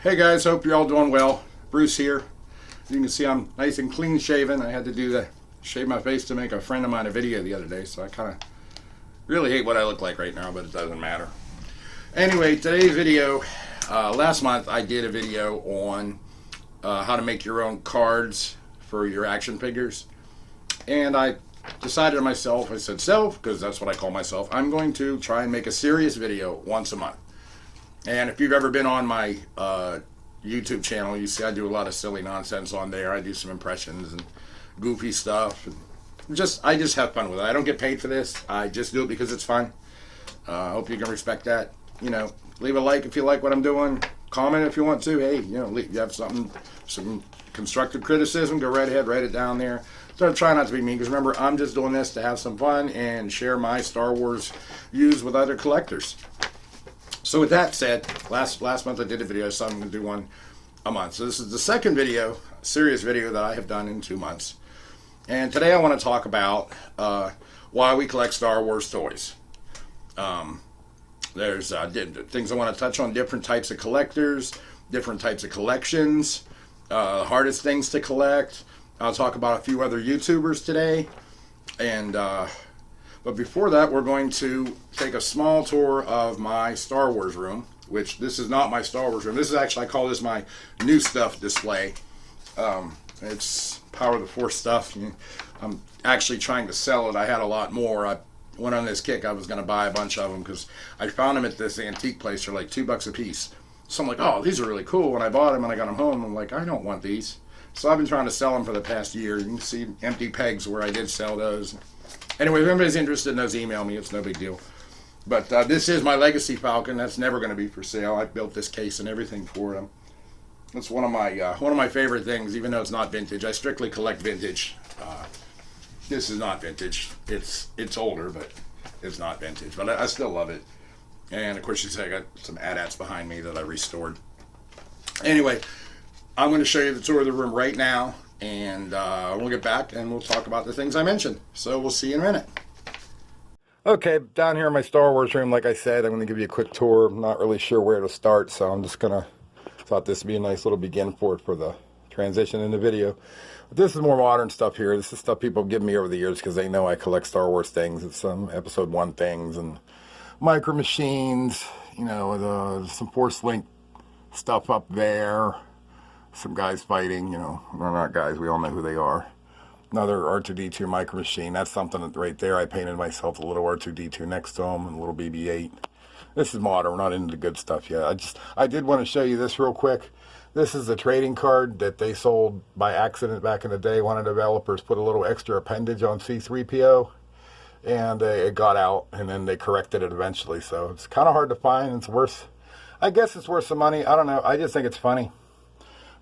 Hey guys, hope you're all doing well. Bruce here. As you can see, I'm nice and clean shaven. I had to shave my face to make a friend of mine a video the other day, so I kind of really hate what I look like right now, but it doesn't matter. Anyway, today's video, last month I did a video on how to make your own cards for your action figures, and I decided to myself, I said, because that's what I call myself, I'm going to try and make a serious video once a month. And if you've ever been on my YouTube channel, you see I do a lot of silly nonsense on there. I do some impressions and goofy stuff. And I just have fun with it. I don't get paid for this. I just do it because it's fun. I hope you can respect that. You know, leave a like if you like what I'm doing. Comment if you want to. Hey, you have some constructive criticism, go right ahead, write it down there. So try not to be mean, because remember, I'm just doing this to have some fun and share my Star Wars views with other collectors. So with that said, last month I did a video, so I'm going to do one a month. So this is the second video, serious video, that I have done in 2 months. And today I want to talk about why we collect Star Wars toys. There's things I want to touch on, different types of collectors, different types of collections, hardest things to collect. I'll talk about a few other YouTubers today. And but before that, we're going to take a small tour of my Star Wars room, which this is not my Star Wars room. This is actually, I call this my new stuff display. It's Power of the Force stuff. I'm actually trying to sell it. I had a lot more. I went on this kick. I was going to buy a bunch of them because I found them at this antique place for like $2 a piece. So I'm like, oh, these are really cool. When I bought them and I got them home, I'm like, I don't want these. So I've been trying to sell them for the past year. You can see empty pegs where I did sell those. Anyway, if anybody's interested in those, email me. It's no big deal. But this is my Legacy Falcon. That's never going to be for sale. I built this case and everything for them. It's one of my favorite things, even though it's not vintage. I strictly collect vintage. This is not vintage. It's older, but it's not vintage. But I still love it. And of course, you see I got some AT-ATs behind me that I restored. Anyway, I'm going to show you the tour of the room right now. And we'll get back and we'll talk about the things I mentioned. So we'll see you in a minute. Okay, down here in my Star Wars room, like I said, I'm going to give you a quick tour. I'm not really sure where to start, so I'm just going to, thought this would be a nice little begin for the transition in the video. But this is more modern stuff here. This is stuff people have given me over the years because they know I collect Star Wars things. It's some Episode 1 things and micro machines, some Force Link stuff up there. Some guys fighting, they're not guys, we all know who they are. Another R2-D2 micro machine. That's something right there. I painted myself a little R2-D2 next to him and a little BB-8. This is modern. We're not into the good stuff yet. I did want to show you this real quick. This is a trading card that they sold by accident back in the day. One of the developers put a little extra appendage on C-3PO, and it got out, and then they corrected it eventually. So it's kind of hard to find. I guess it's worth some money. I don't know. I just think it's funny.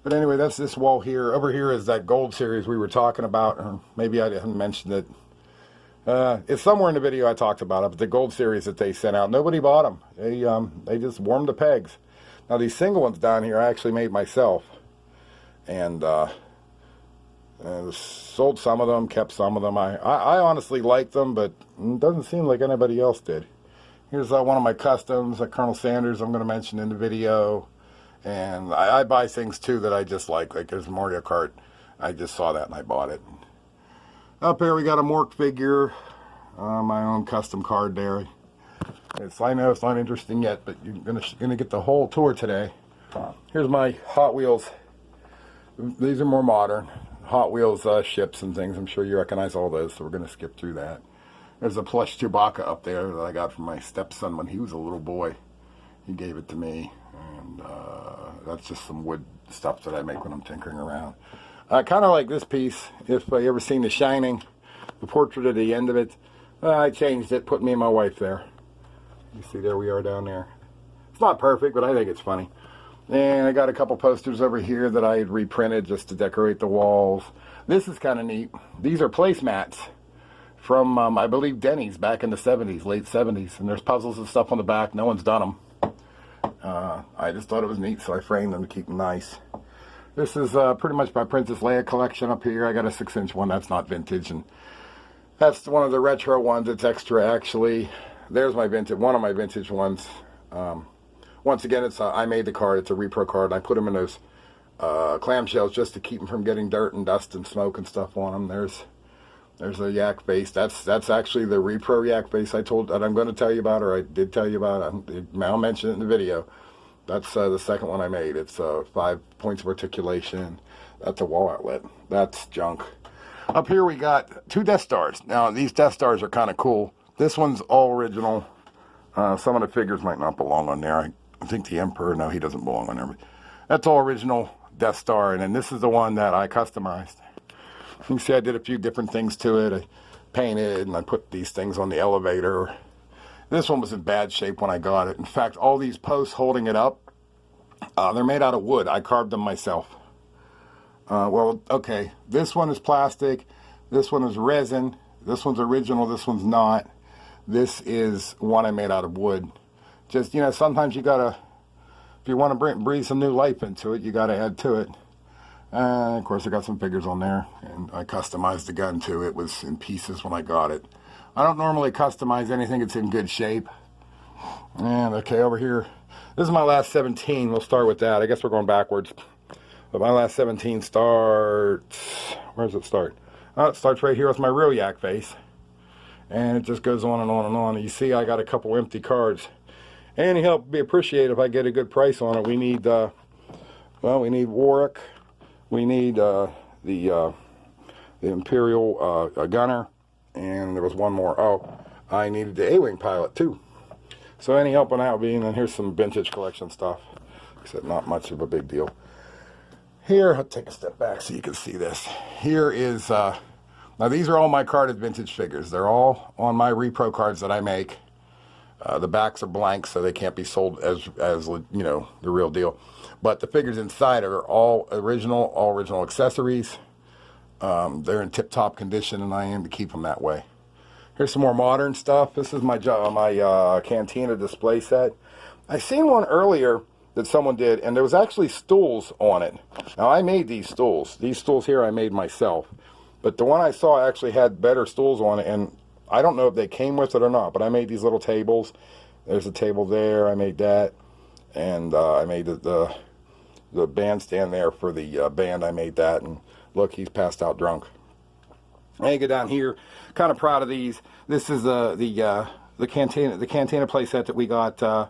But anyway, that's this wall here. Over here is that gold series we were talking about. Or maybe I didn't mention it. It's somewhere in the video I talked about it. But the gold series that they sent out, nobody bought them. They just warmed the pegs. Now these single ones down here I actually made myself. And sold some of them, kept some of them. I honestly like them, but it doesn't seem like anybody else did. Here's one of my customs, Colonel Sanders, I'm going to mention in the video. And I buy things too that I just like there's Mario Kart. I just saw that and I bought it. Up here we got a Mork figure, my own custom card there. I know it's not interesting yet, but you're gonna get the whole tour today. Here's my Hot Wheels. These are more modern Hot Wheels ships and things. I'm sure you recognize all those, so we're gonna skip through that. There's a plush Chewbacca up there that I got from my stepson when he was a little boy. He gave it to me. And that's just some wood stuff that I make when I'm tinkering around. I kind of like this piece. If you ever seen The Shining, the portrait at the end of it, I changed it, put me and my wife there. You see, there we are down there. It's not perfect, but I think it's funny. And I got a couple posters over here that I had reprinted just to decorate the walls. This is kind of neat. These are placemats from, I believe, Denny's back in the 70s, late 70s. And there's puzzles and stuff on the back. No one's done them. I just thought it was neat, so I framed them to keep them nice. This is pretty much my Princess Leia collection up here. I got a 6-inch one. That's not vintage, and that's one of the retro ones. It's extra, actually. There's my vintage, one of my vintage ones. One once again, it's I made the card. It's a repro card. I put them in those clamshells just to keep them from getting dirt and dust and smoke and stuff on them. There's a yak face. That's actually the repro yak face that I'm going to tell you about, or I did tell you about. I'll mention it in the video. That's the second one I made. It's 5 points of articulation. That's a wall outlet. That's junk. Up here we got 2 Death Stars. Now these Death Stars are kind of cool. This one's all original. Some of the figures might not belong on there. I think the Emperor, no, he doesn't belong on there. But that's all original Death Star, and then this is the one that I customized. You can see I did a few different things to it. I painted and I put these things on the elevator. This one was in bad shape when I got it. In fact, all these posts holding it up, they're made out of wood. I carved them myself. Well, okay, this one is plastic. This one is resin. This one's original. This one's not. This is one I made out of wood. Just, you know, sometimes you gotta, if you want to breathe some new life into it, you gotta add to it. Of course, I got some figures on there, and I customized the gun too. It was in pieces when I got it. I don't normally customize anything that's in good shape. And okay, over here, this is my last 17. We'll start with that. I guess we're going backwards. But my last 17 starts, where does it start? Oh, it starts right here with my real yak face. And it just goes on and on and on. You see, I got a couple empty cards. Any help would be appreciated if I get a good price on it. We need, well, we need Warwick. We need the Imperial gunner, and there was one more. Oh, I needed the A-Wing pilot too. So any help on that would be, and then here's some vintage collection stuff. Except not much of a big deal. Here, I'll take a step back so you can see this. Here is, now these are all my carded vintage figures. They're all on my repro cards that I make. The backs are blank, so they can't be sold as you know, the real deal. But the figures inside are all original accessories. They're in tip-top condition, and I aim to keep them that way. Here's some more modern stuff. This is my Cantina display set. I seen one earlier that someone did, and there was actually stools on it. Now, I made these stools. These stools here I made myself. But the one I saw actually had better stools on it, and I don't know if they came with it or not, but I made these little tables. There's a table there. I made that. And I made the bandstand there for the band. I made that. And look, he's passed out drunk. And you go down here. Kind of proud of these. This is the Cantina play set that we got,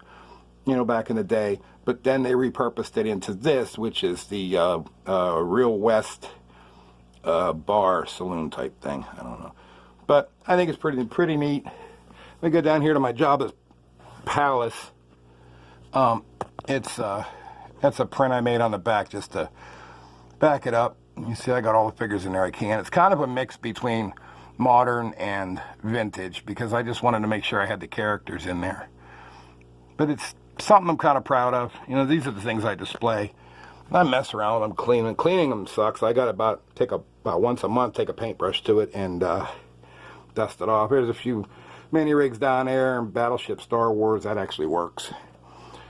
you know, back in the day. But then they repurposed it into this, which is the Real West bar saloon type thing. I don't know. But I think it's pretty neat. Let me go down here to my Jabba's Palace. That's a print I made on the back just to back it up. You see I got all the figures in there I can. It's kind of a mix between modern and vintage because I just wanted to make sure I had the characters in there. But it's something I'm kind of proud of. You know, these are the things I display. I mess around with them, cleaning. Cleaning them sucks. I got about once a month, take a paintbrush to it and dust it off. There's a few mini rigs down there and Battleship Star Wars. That actually works.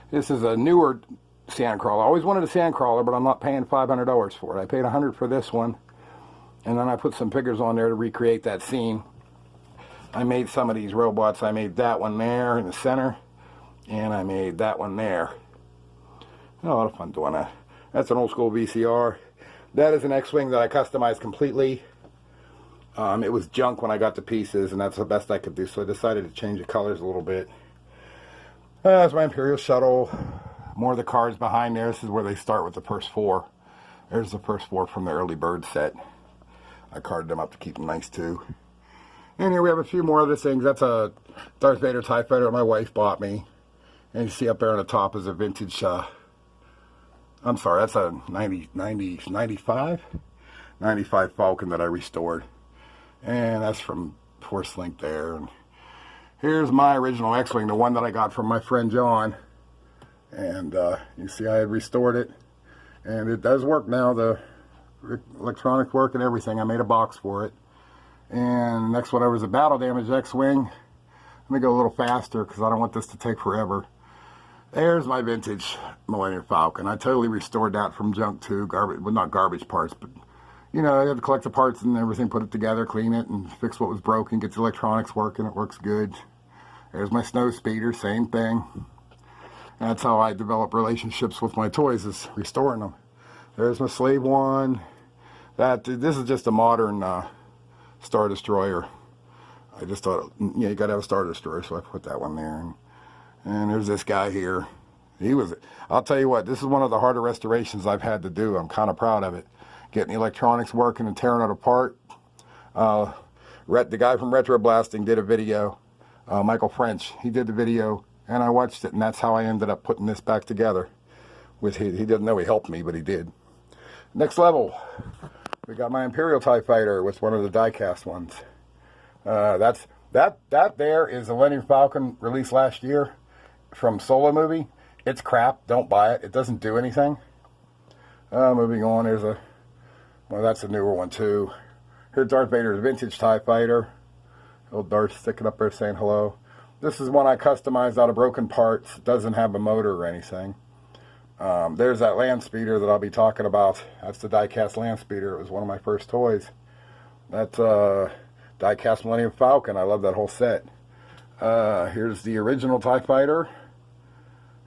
This is a newer Sandcrawler. I always wanted a Sandcrawler, but I'm not paying $500 for it. I paid $100 for this one, and then I put some figures on there to recreate that scene. I made some of these robots. I made that one there in the center, and I made that one there. A lot of fun doing that. That's an old school VCR. That is an X-Wing that I customized completely. It was junk when I got the pieces, and that's the best I could do, so I decided to change the colors a little bit. That's my Imperial Shuttle. More of the cards behind there. This is where they start with the first 4. There's the first 4 from the early bird set. I carded them up to keep them nice too. And here we have a few more of these things. That's a Darth Vader TIE Fighter my wife bought me. And you see up there on the top is a vintage, I'm sorry, that's a 95 Falcon that I restored. And that's from Force Link there. And here's my original X-Wing, the one that I got from my friend John. And you see I had restored it. And it does work now. The electronics work and everything. I made a box for it. And next one over is a battle damaged X-Wing. Let me go a little faster because I don't want this to take forever. There's my vintage Millennium Falcon. I totally restored that from junk too. Garbage, well, not garbage parts, but you know, I had to collect the parts and everything, put it together, clean it, and fix what was broken, get the electronics working. It works good. There's my snow speeder, same thing. That's how I develop relationships with my toys, is restoring them. There's my Slave One. This is just a modern Star Destroyer. I just thought, yeah, you got to have a Star Destroyer, so I put that one there. And there's this guy here. I'll tell you what, this is one of the harder restorations I've had to do. I'm kind of proud of it. Getting the electronics working and tearing it apart. The guy from Retro Blasting did a video. Michael French, he did the video, and I watched it, and that's how I ended up putting this back together. He didn't know he helped me, but he did. Next level, we got my Imperial TIE Fighter with one of the die-cast ones. That there is a Millennium Falcon released last year from Solo Movie. It's crap. Don't buy it. It doesn't do anything. Moving on, well, that's a newer one too. Here's Darth Vader's vintage TIE Fighter. Old Darth sticking up there saying hello. This is one I customized out of broken parts. It doesn't have a motor or anything. There's that land speeder that I'll be talking about. That's the die-cast land speeder. It was one of my first toys. That's die-cast Millennium Falcon. I love that whole set. Here's the original TIE Fighter.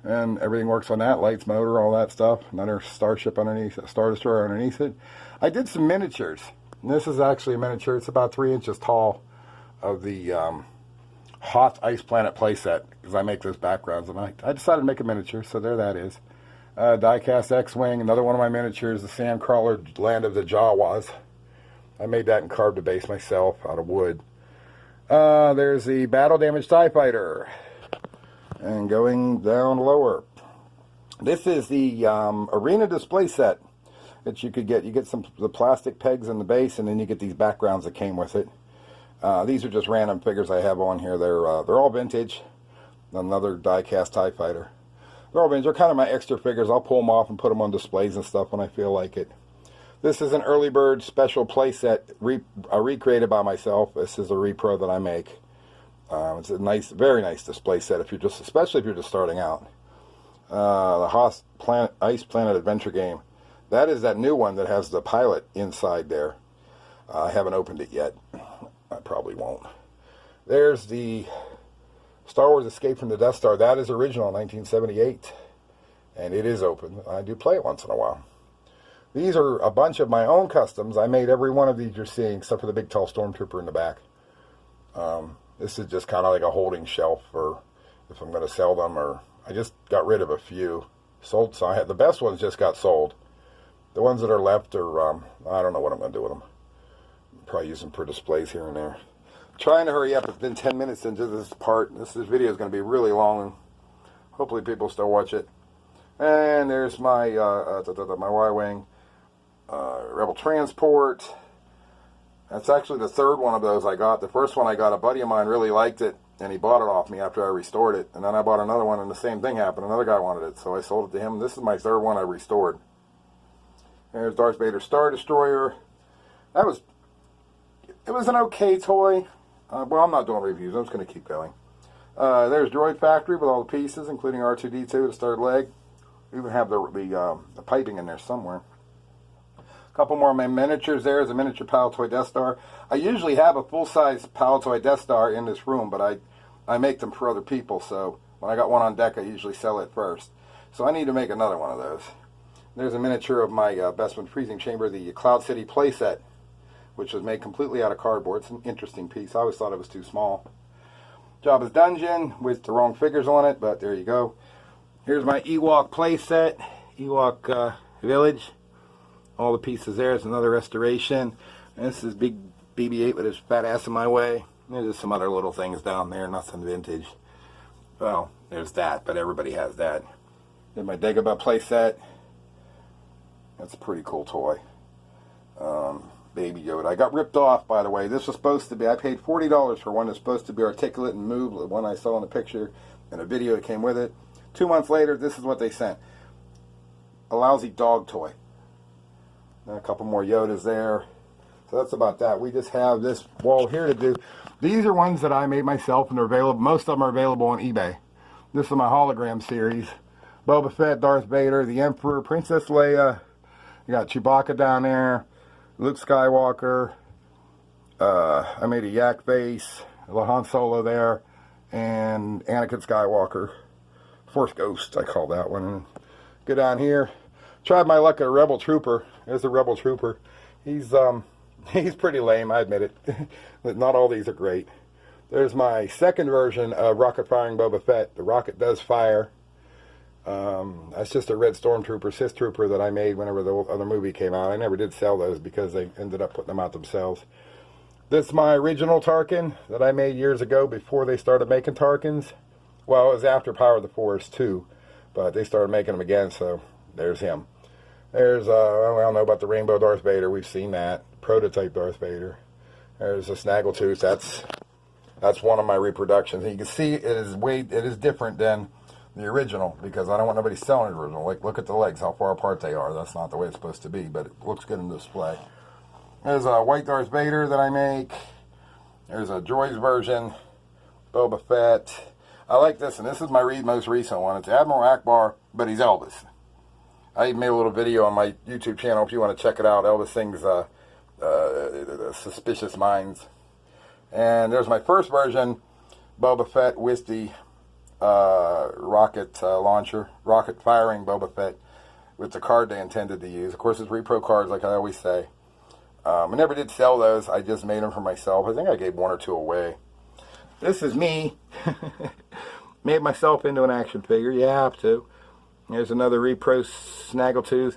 And everything works on that. Lights, motor, all that stuff. Another starship underneath, a Star Destroyer underneath it. I did some miniatures. And this is actually a miniature. It's about 3 inches tall of the Hoth Ice Planet playset, because I make those backgrounds. And I decided to make a miniature, so there that is. Die-cast X-Wing, another one of my miniatures, the Sandcrawler Land of the Jawas. I made that and carved the base myself out of wood. There's the Battle Damaged TIE Fighter. And going down lower, this is the arena display set that you could get. You get the plastic pegs in the base, and then you get these backgrounds that came with it. These are just random figures I have on here. They're all vintage. Another die-cast TIE Fighter. They're all vintage. They're kind of my extra figures. I'll pull them off and put them on displays and stuff when I feel like it. This is an early bird special play set recreated by myself. This is a repro that I make. It's a nice, very nice display set especially if you're just starting out. The Hoth Ice Planet Adventure game. That is that new one that has the pilot inside there. I haven't opened it yet. I probably won't. There's the Star Wars Escape from the Death Star. That is original, 1978. And it is open. I do play it once in a while. These are a bunch of my own customs. I made every one of these you're seeing, except for the big tall stormtrooper in the back. This is just kind of like a holding shelf for if I'm going to sell them, or I just got rid of a few. Sold some. The best ones just got sold. The ones that are left are, I don't know what I'm going to do with them. Probably use them for displays here and there. Trying to hurry up. It's been 10 minutes into this part. This video is going to be really long. Hopefully people still watch it. And there's my my Y-Wing Rebel Transport. That's actually the third one of those I got. The first one I got, a buddy of mine really liked it, and he bought it off me after I restored it. And then I bought another one, and the same thing happened. Another guy wanted it, so I sold it to him. This is my third one I restored. There's Darth Vader Star Destroyer. It was an okay toy. Well, I'm not doing reviews. I'm just going to keep going. There's Droid Factory with all the pieces, including R2-D2, the third leg. We even have the piping in there somewhere. A couple more of my miniatures. There's a miniature Palatoy Death Star. I usually have a full-size Palatoy Death Star in this room, but I make them for other people, so when I got one on deck, I usually sell it first. So I need to make another one of those. There's a miniature of my Bespin Freezing Chamber, the Cloud City playset, which was made completely out of cardboard. It's an interesting piece. I always thought it was too small. Jabba's Dungeon with the wrong figures on it, but there you go. Here's my Ewok playset, Ewok Village. All the pieces there. It's another restoration. And this is big BB-8 with his fat ass in my way. There's just some other little things down there, nothing vintage. Well, there's that, but everybody has that. There's my Dagobah playset. That's a pretty cool toy. Baby Yoda. I got ripped off, by the way. This was supposed to be, I paid $40 for one that's supposed to be articulate and move, the one I saw in the picture and a video that came with it. 2 months later, this is what they sent. A lousy dog toy. And a couple more Yodas there. So that's about that. We just have this wall here to do. These are ones that I made myself, and they're available. Most of them are available on eBay. This is my hologram series. Boba Fett, Darth Vader, the Emperor, Princess Leia. You got Chewbacca down there. Luke Skywalker. I made a yak face. Han Solo there. And Anakin Skywalker Force Ghost, I call that one. And go down here. Tried my luck at a Rebel Trooper. There's the Rebel Trooper. He's pretty lame, I admit it. But not all these are great. There's my second version of rocket firing Boba Fett. The rocket does fire. That's just a red Stormtrooper, Sith Trooper that I made whenever the other movie came out. I never did sell those because they ended up putting them out themselves. This is my original Tarkin that I made years ago before they started making Tarkins. Well, it was after Power of the Force too, but they started making them again, so there's him. There's, we all know about the Rainbow Darth Vader. We've seen that. Prototype Darth Vader. There's a Snaggletooth. That's one of my reproductions. And you can see it is different than the original because I don't want nobody selling the original. Like, look at the legs, how far apart they are. That's not the way it's supposed to be, but it looks good in display. There's a white Darth Vader that I make. There's a Droids version, Boba Fett. I like this, and this is my most recent one. It's Admiral Akbar, but he's Elvis. I even made a little video on my YouTube channel if you want to check it out. Elvis sings Suspicious Minds. And there's my first version, Boba Fett with the rocket launcher, rocket firing Boba Fett with the card they intended to use. Of course, it's repro cards, like I always say. I never did sell those. I just made them for myself. I think I gave one or two away. This is me. Made myself into an action figure. You have to. There's another repro Snaggletooth.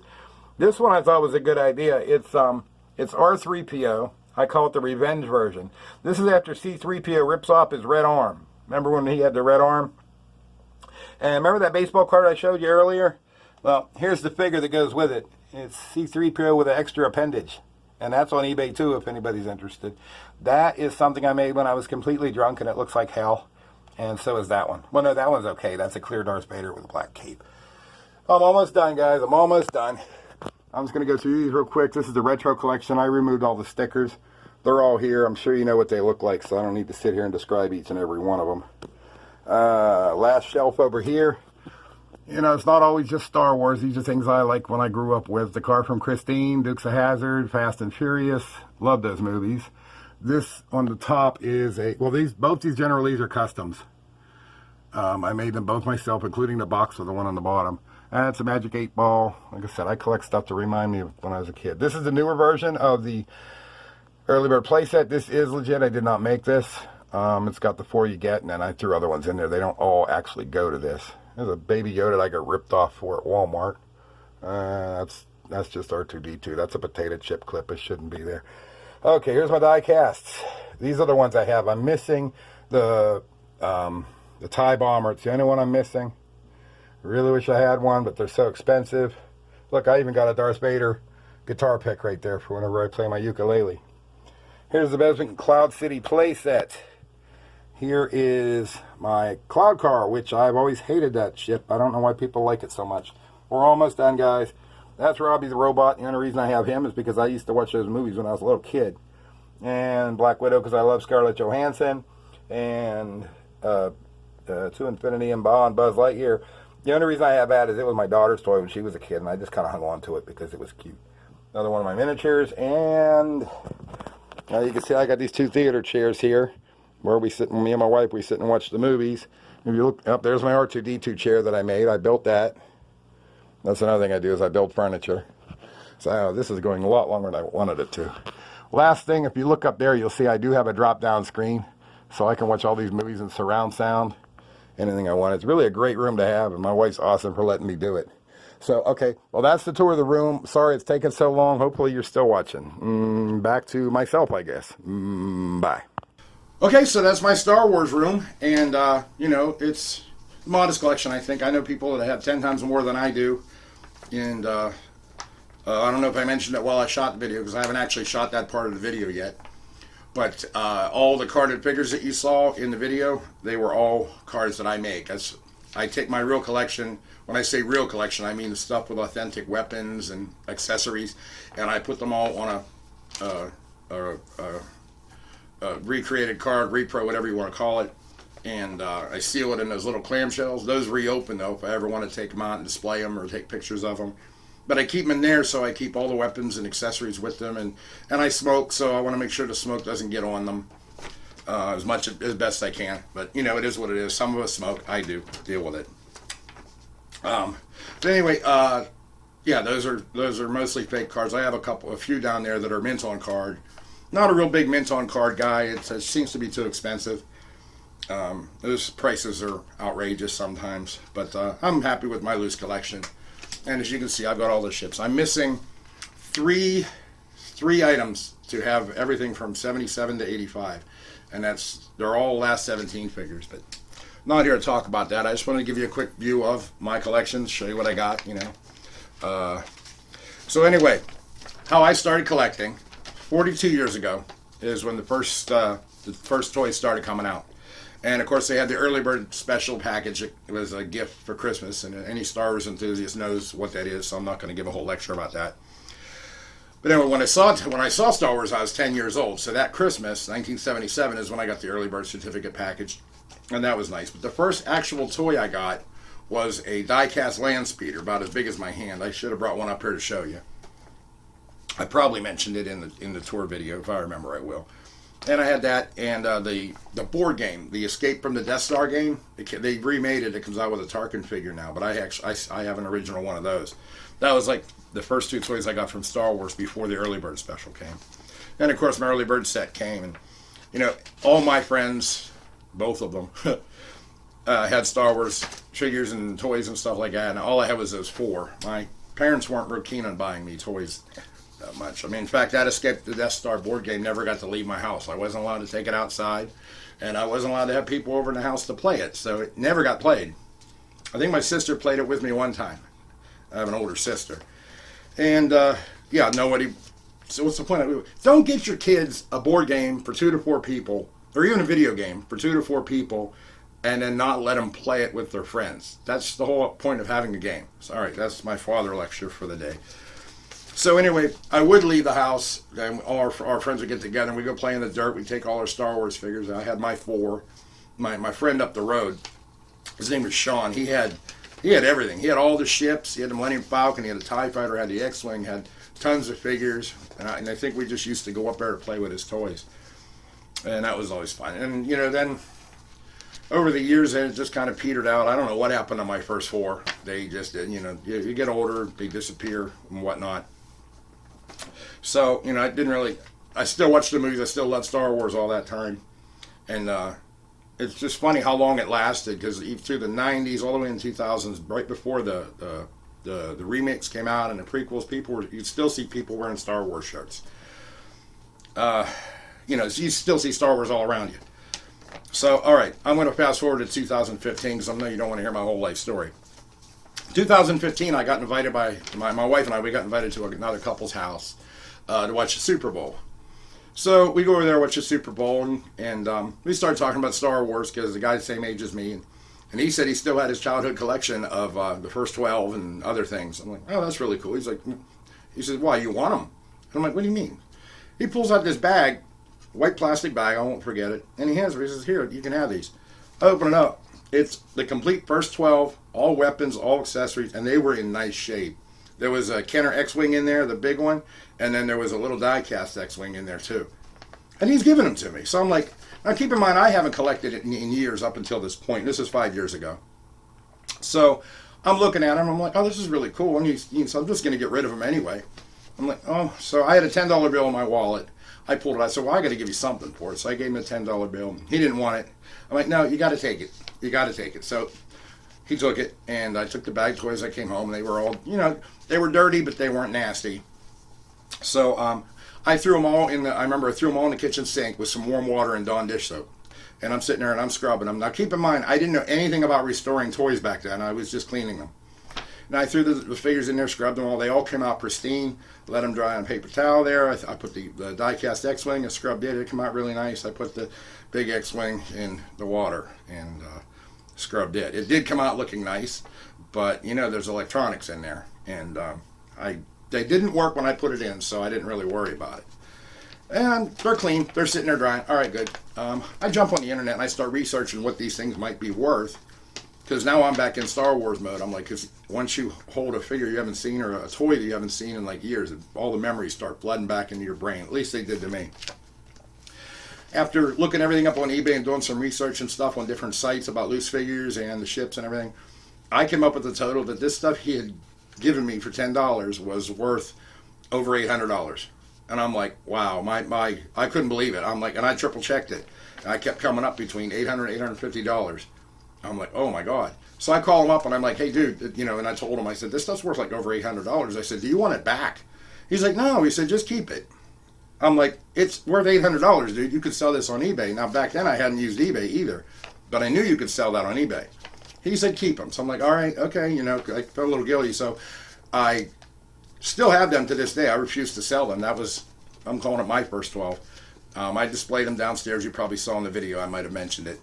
This one I thought was a good idea. It's R3PO. I call it the revenge version. This is after C3PO rips off his red arm. Remember when he had the red arm? And remember that baseball card I showed you earlier? Well, here's the figure that goes with it. It's C3PO with an extra appendage. And that's on eBay too if anybody's interested. That is something I made when I was completely drunk and it looks like hell. And so is that one. Well, no, that one's okay. That's a clear Darth Vader with a black cape. I'm almost done, guys. I'm almost done. I'm just going to go through these real quick. This is the retro collection. I removed all the stickers. They're all here. I'm sure you know what they look like, so I don't need to sit here and describe each and every one of them. Last shelf over here. You know, it's not always just Star Wars. These are things I like when I grew up with. The Car from Christine, Dukes of Hazzard, Fast and Furious. Love those movies. This on the top is both these General Lees are customs. I made them both myself, including the box with the one on the bottom. And it's a Magic 8 Ball. Like I said, I collect stuff to remind me of when I was a kid. This is the newer version of the Early Bird playset. This is legit. I did not make this. It's got the 4 you get, and then I threw other ones in there. They don't all actually go to this. There's a Baby Yoda that I got ripped off for at Walmart. That's just R2-D2. That's a potato chip clip. It shouldn't be there. Okay, here's my die casts. These are the ones I have. I'm missing the TIE Bomber. It's the only one I'm missing. Really wish I had one, but they're so expensive. Look, I even got a Darth Vader guitar pick right there for whenever I play my ukulele. Here's the Beswick Cloud City playset. Here is my Cloud Car, which I've always hated that ship. I don't know why people like it so much. We're almost done, guys. That's Robbie the Robot. The only reason I have him is because I used to watch those movies when I was a little kid. And Black Widow because I love Scarlett Johansson. And To Infinity and Beyond, Buzz Lightyear. The only reason I have that is it was my daughter's toy when she was a kid, and I just kind of hung on to it because it was cute. Another one of my miniatures, and now you can see I got these 2 theater chairs here where we sit, me and my wife, we sit and watch the movies. If you look up, there's my R2-D2 chair that I made. I built that. That's another thing I do is I build furniture. So this is going a lot longer than I wanted it to. Last thing, if you look up there, you'll see I do have a drop-down screen, so I can watch all these movies in surround sound. Anything I want. It's really a great room to have, and my wife's awesome for letting me do it. So, okay, well, that's the tour of the room. Sorry it's taken so long. Hopefully you're still watching. Back to myself, I guess. Bye. Okay, so that's my Star Wars room, and, you know, it's a modest collection, I think. I know people that have 10 times more than I do, and I don't know if I mentioned it while I shot the video, because I haven't actually shot that part of the video yet. But all the carded figures that you saw in the video, they were all cards that I make. I take my real collection. When I say real collection, I mean the stuff with authentic weapons and accessories, and I put them all on a recreated card, repro, whatever you want to call it, and I seal it in those little clamshells. Those reopen, though, if I ever want to take them out and display them or take pictures of them. But I keep them in there, so I keep all the weapons and accessories with them, and I smoke, so I want to make sure the smoke doesn't get on them as best I can. But, you know, it is what it is. Some of us smoke. I do. Deal with it. Um, but anyway, yeah, those are mostly fake cards. I have a few down there that are mint on card. Not a real big mint on card guy. It seems to be too expensive. Those prices are outrageous sometimes, but I'm happy with my loose collection. And as you can see, I've got all the ships. I'm missing three items to have everything from 77 to 85, and they're all last 17 figures. But not here to talk about that. I just want to give you a quick view of my collection, show you what I got. So anyway, how I started collecting 42 years ago is when the first toys started coming out. And of course, they had the early bird special package. It was a gift for Christmas, and any Star Wars enthusiast knows what that is. So I'm not going to give a whole lecture about that. But anyway, when I saw Star Wars, I was 10 years old. So that Christmas, 1977, is when I got the early bird certificate package, and that was nice. But the first actual toy I got was a die-cast land speeder, about as big as my hand. I should have brought one up here to show you. I probably mentioned it in the tour video. If I remember, I will. And I had that, and the board game, the Escape from the Death Star game. They remade it. It comes out with a Tarkin figure now, but I have an original one of those. That was like the first two toys I got from Star Wars before the early bird special came. And of course, my early bird set came, and all my friends, both of them, had Star Wars figures and toys and stuff like that. And all I had was those four. My parents weren't real keen on buying me toys that much. I mean, in fact, that Escape the Death Star board game never got to leave my house. I wasn't allowed to take it outside, and I wasn't allowed to have people over in the house to play it, so it never got played. I think my sister played it with me one time. I have an older sister. And, yeah, nobody... So what's the point of it? Don't get your kids a board game for 2 to 4 people, or even a video game for 2 to 4 people, and then not let them play it with their friends. That's the whole point of having a game. Sorry, that's my father lecture for the day. So anyway, I would leave the house, and all our friends would get together, and we'd go play in the dirt. We'd take all our Star Wars figures. I had my 4. My friend up the road, his name was Sean. He had everything. He had all the ships. He had the Millennium Falcon. He had the TIE Fighter. Had the X-Wing. Had tons of figures. And I think we just used to go up there to play with his toys. And that was always fun. And, then over the years, it just kind of petered out. I don't know what happened to my first 4. They just did. You get older, they disappear and whatnot. So, I still watched the movies. I still loved Star Wars all that time. And it's just funny how long it lasted, because through the 90s, all the way in 2000s, right before the remakes came out and the prequels, you'd still see people wearing Star Wars shirts. You still see Star Wars all around you. So, all right, I'm going to fast forward to 2015, because I know you don't want to hear my whole life story. 2015, I got invited by my wife and I. We got invited to another couple's house to watch the Super Bowl. So we go over there, watch the Super Bowl, and we started talking about Star Wars, because the guy's the same age as me, and he said he still had his childhood collection of the first 12 and other things. I'm like, oh, that's really cool. He said, why, you want them? And I'm like, what do you mean? He pulls out this bag, white plastic bag, I won't forget it, and he hands it. He says, here, you can have these. I open it up. It's the complete first 12, all weapons, all accessories, and they were in nice shape. There was a Kenner X-Wing in there, the big one, and then there was a little die-cast X-Wing in there too. And he's giving them to me. So I'm like, now keep in mind, I haven't collected it in years up until this point. This is 5 years ago. So I'm looking at him, I'm like, oh, this is really cool. And so I'm just going to get rid of him anyway. I'm like, oh, so I had a $10 bill in my wallet. I pulled it out. I said, well, I got to give you something for it. So I gave him a $10 bill. He didn't want it. I'm like, no, you got to take it. You got to take it. So he took it, and I took the bag toys. I came home, and they were all, they were dirty, but they weren't nasty. So I threw them all in I remember I threw them all in the kitchen sink with some warm water and Dawn dish soap. And I'm sitting there and I'm scrubbing them. Now keep in mind, I didn't know anything about restoring toys back then. I was just cleaning them. And I threw the figures in there, scrubbed them all. They all came out pristine. Let them dry on a paper towel there. I put the die-cast X-Wing, I scrubbed it. It came out really nice. I put the big X-Wing in the water and scrubbed it. It did come out looking nice, but there's electronics in there. And they didn't work when I put it in, so I didn't really worry about it. And they're clean. They're sitting there drying. All right, good. I jump on the internet and I start researching what these things might be worth, because now I'm back in Star Wars mode. I'm like, because once you hold a figure you haven't seen, or a toy that you haven't seen in like years, all the memories start flooding back into your brain. At least they did to me. After looking everything up on eBay and doing some research and stuff on different sites about loose figures and the ships and everything, I came up with the total that this stuff he had given me for $10 was worth over $800. And I'm like, wow, I couldn't believe it. I'm like, and I triple checked it. And I kept coming up between $800 and $850. I'm like, oh my God. So I call him up and I'm like, hey dude, you know, and I told him, I said, this stuff's worth like over $800. I said, do you want it back? He's like, no. He said, just keep it. I'm like, it's worth $800, dude. You could sell this on eBay. Now back then I hadn't used eBay either, but I knew you could sell that on eBay. He said, keep them. So I'm like, all right, okay, you know, I felt a little guilty. So I still have them to this day. I refuse to sell them. That was, I'm calling it my first 12. I displayed them downstairs. You probably saw in the video. I might have mentioned it.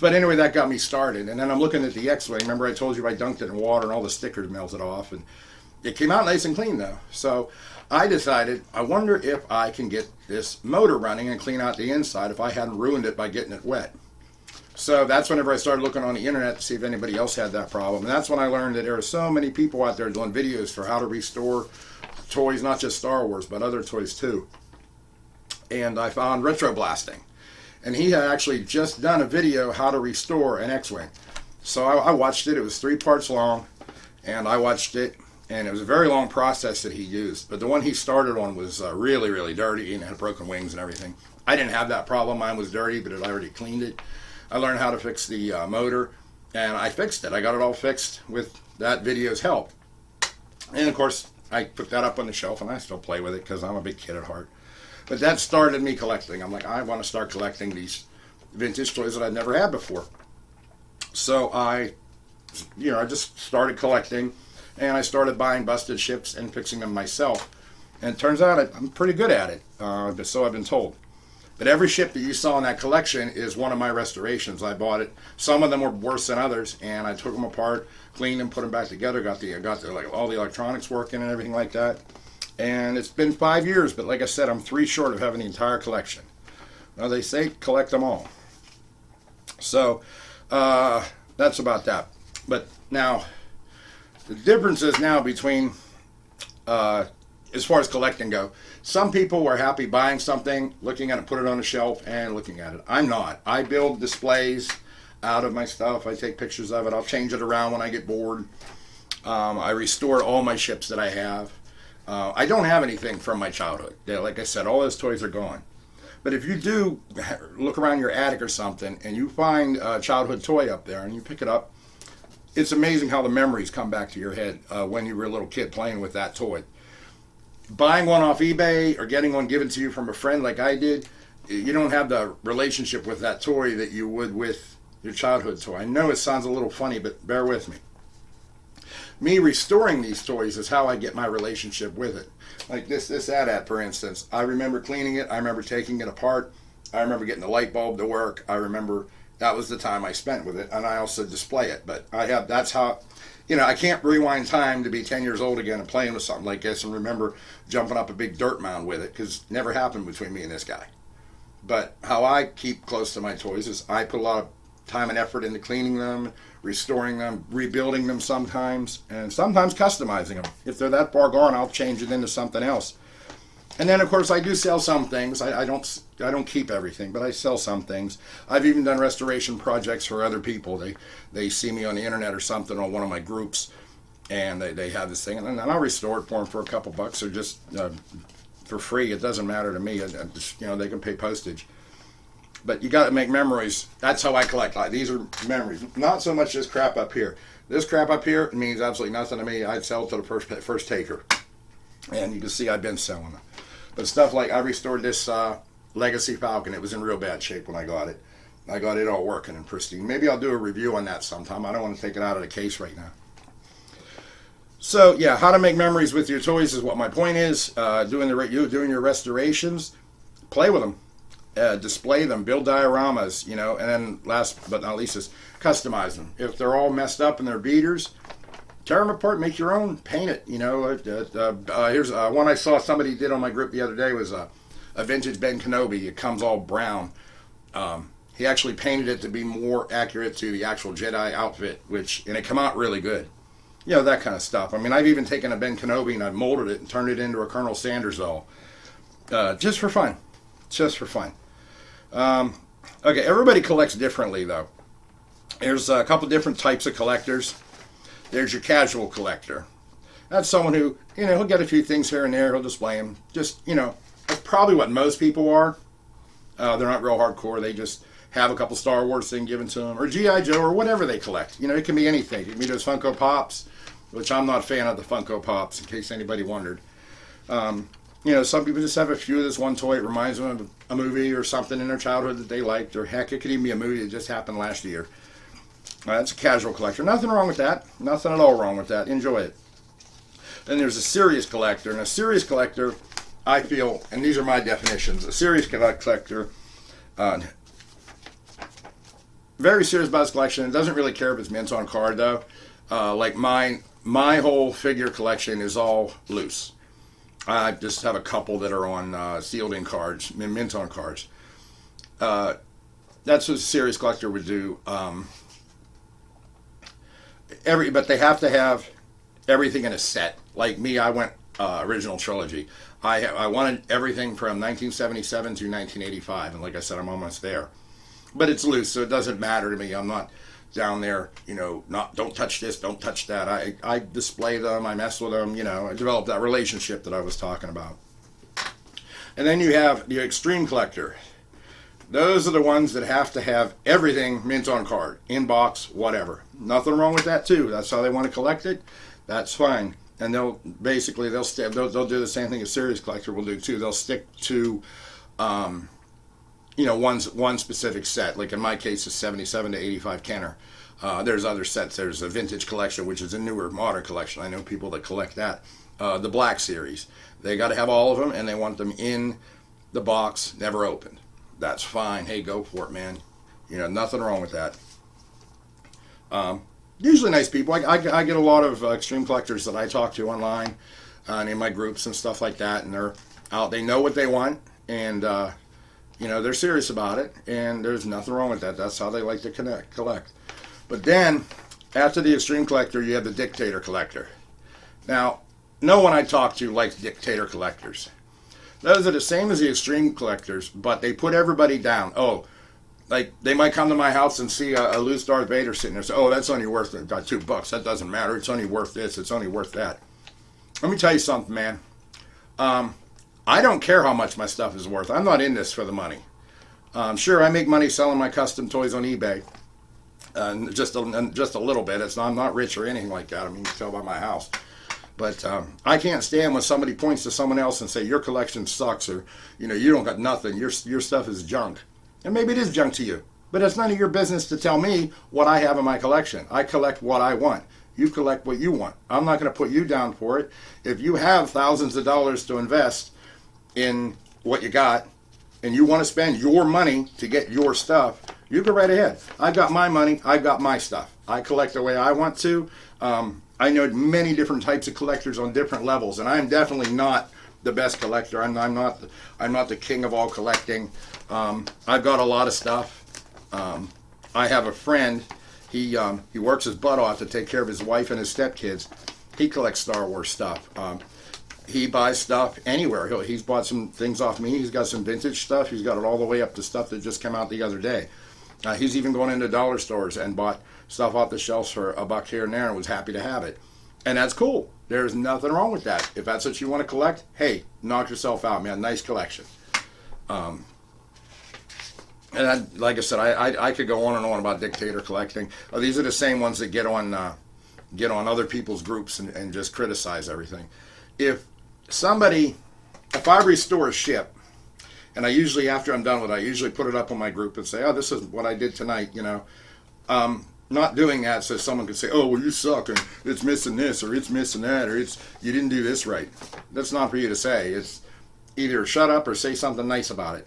But anyway, that got me started. And then I'm looking at the X-Wing. Remember I told you I dunked it in water and all the stickers melted off. And it came out nice and clean, though. So I decided, I wonder if I can get this motor running and clean out the inside if I hadn't ruined it by getting it wet. So that's whenever I started looking on the internet to see if anybody else had that problem. And that's when I learned that there are so many people out there doing videos for how to restore toys, not just Star Wars, but other toys too. And I found Retro Blasting. And he had actually just done a video how to restore an X-Wing. So I watched it. It was 3 parts long. And I watched it. And it was a very long process that he used. But the one he started on was really, really dirty and had broken wings and everything. I didn't have that problem. Mine was dirty, but I already cleaned it. I learned how to fix the motor, and I fixed it. I got it all fixed with that video's help. And of course, I put that up on the shelf, and I still play with it because I'm a big kid at heart. But that started me collecting. I'm like, I want to start collecting these vintage toys that I'd never had before. So I just started collecting, and I started buying busted ships and fixing them myself. And it turns out I'm pretty good at it, so I've been told. But every ship that you saw in that collection is one of my restorations. I bought it. Some of them were worse than others, and I took them apart, cleaned them, put them back together, got like all the electronics working and everything like that. And it's been 5 years, but like I said, I'm 3 short of having the entire collection. Now they say collect them all. So that's about that. But now the differences now between as far as collecting go, some people are happy buying something, looking at it, put it on a shelf, and looking at it. I'm not. I build displays out of my stuff. I take pictures of it. I'll change it around when I get bored. I restore all my ships that I have. I don't have anything from my childhood. Yeah, like I said, all those toys are gone. But if you do look around your attic or something, and you find a childhood toy up there, and you pick it up, it's amazing how the memories come back to your head when you were a little kid playing with that toy. Buying one off eBay or getting one given to you from a friend like I did, you don't have the relationship with that toy that you would with your childhood toy. I know it sounds a little funny, but bear with me. Me restoring these toys is how I get my relationship with it. Like this AT-AT, for instance. I remember cleaning it. I remember taking it apart. I remember getting the light bulb to work. I remember that was the time I spent with it, and I also display it. But that's how... I can't rewind time to be 10 years old again and playing with something like this and remember jumping up a big dirt mound with it, because it never happened between me and this guy. But how I keep close to my toys is I put a lot of time and effort into cleaning them, restoring them, rebuilding them sometimes, and sometimes customizing them. If they're that far gone, I'll change it into something else. And then, of course, I do sell some things. I don't keep everything, but I sell some things. I've even done restoration projects for other people. They see me on the internet or something on one of my groups, and they have this thing, and then I'll restore it for them for a couple bucks or just for free. It doesn't matter to me. They can pay postage. But you got to make memories. That's how I collect. These are memories. Not so much this crap up here. This crap up here means absolutely nothing to me. I'd sell it to the first taker. And you can see I've been selling it. But stuff like I restored this Legacy Falcon. It was in real bad shape when I got it. I got it all working and pristine. Maybe I'll do a review on that sometime. I don't want to take it out of the case right now. So yeah, how to make memories with your toys is what my point is. Doing your restorations, play with them, display them, build dioramas, and then last but not least is customize them. If they're all messed up and they're beaters, tear them apart, make your own, paint it. Here's one I saw somebody did on my group the other day was a vintage Ben Kenobi. It comes all brown. He actually painted it to be more accurate to the actual Jedi outfit, and it come out really good. That kind of stuff. I mean, I've even taken a Ben Kenobi and I've molded it and turned it into a Colonel Sanders doll. Just for fun. Just for fun. Okay, everybody collects differently, though. There's a couple different types of collectors. There's your casual collector. That's someone who, he'll get a few things here and there. He'll display them. Just, that's probably what most people are. They're not real hardcore. They just have a couple Star Wars things given to them, or G.I. Joe, or whatever they collect. It can be anything. It can be those Funko Pops, which I'm not a fan of the Funko Pops, in case anybody wondered. Some people just have a few of this one toy. It reminds them of a movie or something in their childhood that they liked, or heck, it could even be a movie that just happened last year. That's a casual collector. Nothing wrong with that. Nothing at all wrong with that. Enjoy it. Then there's a serious collector, and a serious collector, I feel, and these are my definitions, a serious collector, very serious about his collection, doesn't really care if it's mint on card, though. Like mine, my whole figure collection is all loose. I just have a couple that are on sealed in cards, mint on cards. That's what a serious collector would do. But they have to have everything in a set. Like me, I went original trilogy. I wanted everything from 1977 to 1985, and like I said, I'm almost there. But it's loose, so it doesn't matter to me. I'm not down there, don't touch this, don't touch that. I display them, I mess with them, I develop that relationship that I was talking about. And then you have the extreme collector. Those are the ones that have to have everything mint on card, in box, whatever. Nothing wrong with that too. That's how they want to collect it. That's fine. And they'll do the same thing a serious collector will do too. They'll stick to one specific set. Like in my case, a 77 to 85 Kenner. There's other sets. There's a vintage collection, which is a newer modern collection. I know people that collect that. The Black Series. They got to have all of them, and they want them in the box, never opened. That's fine. Hey, go for it, man. Nothing wrong with that. Usually nice people. I get a lot of extreme collectors that I talk to online and in my groups and stuff like that, and they're out. They know what they want, and they're serious about it, and there's nothing wrong with that. That's how they like to collect. But then, after the extreme collector, you have the dictator collector. Now, no one I talk to likes dictator collectors. Those are the same as the extreme collectors, but they put everybody down. Oh, like they might come to my house and see a loose Darth Vader sitting there. Say, oh, that's only worth $2. That doesn't matter. It's only worth this. It's only worth that. Let me tell you something, man. I don't care how much my stuff is worth. I'm not in this for the money. Sure, I make money selling my custom toys on eBay. Just a little bit. I'm not rich or anything like that. I mean, you can tell by my house. But I can't stand when somebody points to someone else and say, your collection sucks, or, you don't got nothing. Your stuff is junk. And maybe it is junk to you. But it's none of your business to tell me what I have in my collection. I collect what I want. You collect what you want. I'm not going to put you down for it. If you have thousands of dollars to invest in what you got, and you want to spend your money to get your stuff, you go right ahead. I got my money. I got my stuff. I collect the way I want to. I know many different types of collectors on different levels, and I'm definitely not the best collector. I'm not the king of all collecting. I've got a lot of stuff. I have a friend. He works his butt off to take care of his wife and his stepkids. He collects Star Wars stuff. He buys stuff anywhere. He's bought some things off me. He's got some vintage stuff. He's got it all the way up to stuff that just came out the other day. He's even gone into dollar stores and bought stuff off the shelves for $1 here and there and was happy to have it. And that's cool. There's nothing wrong with that. If that's what you want to collect, hey, knock yourself out, man. Nice collection. Like I said, I could go on and on about dictator collecting. These are the same ones that get on other people's groups and just criticize everything. If I restore a ship, and I usually, after I'm done with it, I usually put it up on my group and say, oh, this is what I did tonight, Not doing that so someone could say, oh, well, you suck, and it's missing this, or it's missing that, or you didn't do this right. That's not for you to say. It's either shut up or say something nice about it.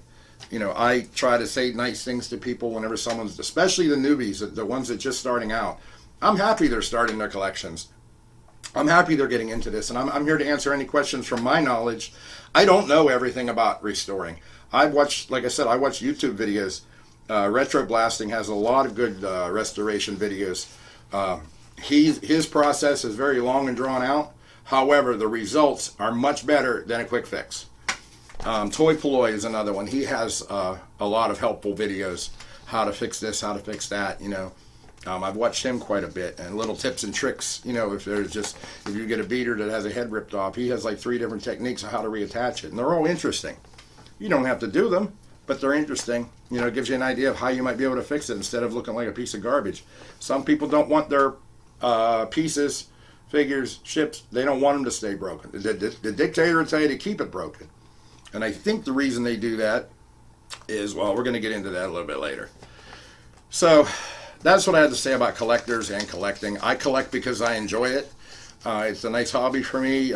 I try to say nice things to people whenever someone's, especially the newbies, the ones that are just starting out. I'm happy they're starting their collections. I'm happy they're getting into this, and I'm here to answer any questions from my knowledge. I don't know everything about restoring. I watch YouTube videos. Retro Blasting has a lot of good restoration videos. His process is very long and drawn out. However, the results are much better than a quick fix. Toy Ploy is another one. He has a lot of helpful videos. How to fix this, how to fix that, I've watched him quite a bit, and little tips and tricks. If you get a beater that has a head ripped off, he has like 3 different techniques of how to reattach it, and they're all interesting. You don't have to do them, but they're interesting. It gives you an idea of how you might be able to fix it instead of looking like a piece of garbage. Some people don't want their pieces, figures, ships, they don't want them to stay broken. The dictator will tell you to keep it broken. And I think the reason they do that is, well, we're going to get into that a little bit later. So that's what I had to say about collectors and collecting. I collect because I enjoy it. It's a nice hobby for me.